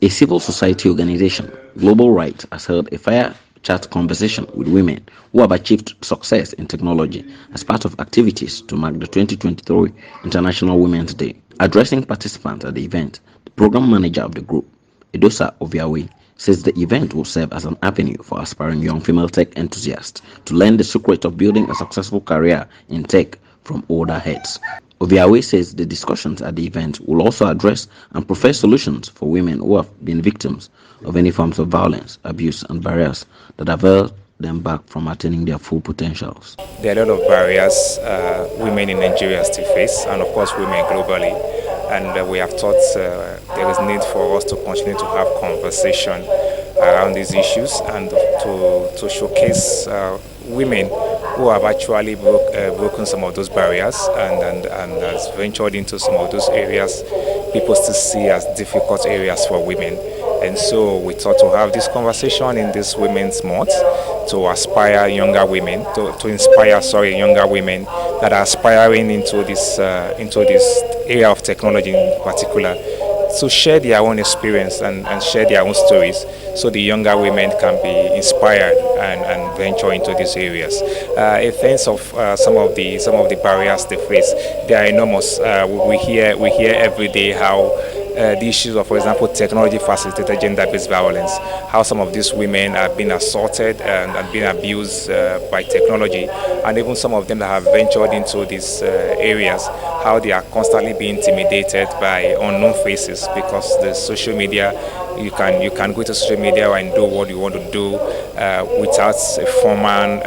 A civil society organization, Global Rights, has held a fire chat conversation with women who have achieved success in technology as part of activities to mark the 2023 International Women's Day. Addressing participants at the event, the program manager of the group, Edosa Oviawe, says the event will serve as an avenue for aspiring young female tech enthusiasts to learn the secret of building a successful career in tech from older heads. Oviawe says the discussions at the event will also address and proffer solutions for women who have been victims of any forms of violence, abuse, and barriers that have held them back from attaining their full potentials. There are a lot of barriers women in Nigeria still face, and of course women globally. And we have thought there is need for us to continue to have conversation around these issues and to showcase women who have actually broken some of those barriers and has ventured into some of those areas people still see as difficult areas for women. And so we thought to have this conversation in this Women's Month to aspire younger women, to inspire younger women that are aspiring into this area of technology in particular, to share their own experience and share their own stories, so the younger women can be inspired and venture into these areas. In terms of some of the barriers they face, they are enormous. We hear every day how the issues of, for example, technology-facilitated gender-based violence, how some of these women have been assaulted and been abused by technology, and even some of them that have ventured into these areas, how they are constantly being intimidated by unknown faces, because the social media, you can go to social media and do what you want to do without a formal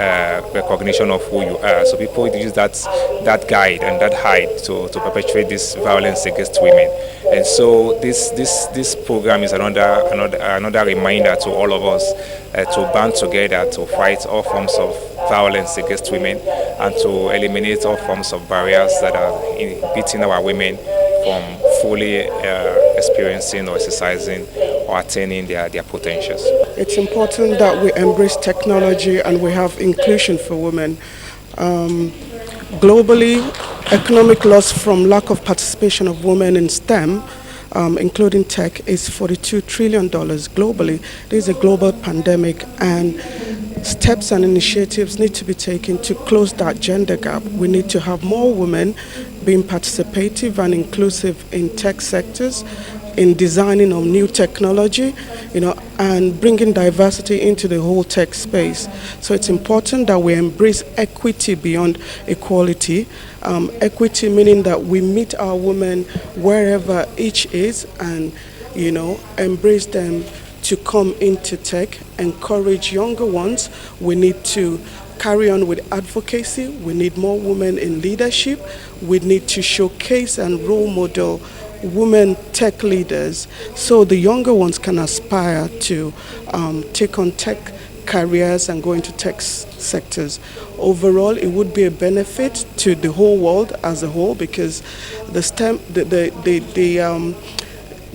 recognition of who you are. So people use that guide and that hide to perpetrate this violence against women. And so this program is another reminder to all of us to band together to fight all forms of violence against women and to eliminate all forms of barriers that are inhibiting our women from fully experiencing or exercising or attaining their potentials. It's important that we embrace technology and we have inclusion for women. Globally, economic loss from lack of participation of women in STEM, including tech, is $42 trillion globally. This is a global pandemic, and steps and initiatives need to be taken to close that gender gap. We need to have more women being participative and inclusive in tech sectors, in designing of new technology, and bringing diversity into the whole tech space. So it's important that we embrace equity beyond equality. Equity meaning that we meet our women wherever each is and, embrace them to come into tech, encourage younger ones. We need to carry on with advocacy. We need more women in leadership. We need to showcase and role model women tech leaders so the younger ones can aspire to take on tech careers and go into tech sectors. Overall, it would be a benefit to the whole world as a whole, because the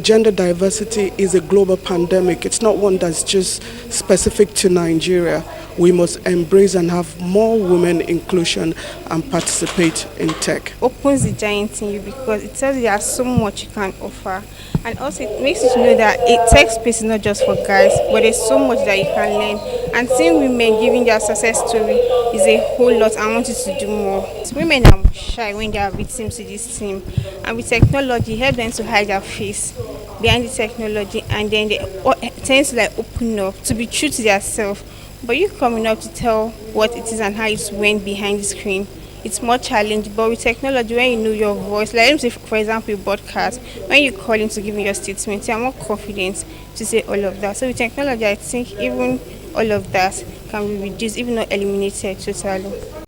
gender diversity is a global pandemic. It's not one that's just specific to Nigeria. We must embrace and have more women inclusion and participate in tech. Opens the giant in you because it tells you there's so much you can offer, and also it makes you to know that a tech space is not just for guys, but there's so much that you can learn. And seeing women giving their success story is a whole lot. I want you to do more. Women are shy when they are victims to this team, and with technology, help them to hide their face behind the technology, and then they tend to open up to be true to themselves. But you coming up to tell what it is and how it went behind the screen, it's more challenging. But with technology, when you know your voice, like let me say, for example, broadcast, when you call in to give me your statement, you are more confident to say all of that. So with technology, I think even all of that can be reduced, even not eliminated totally.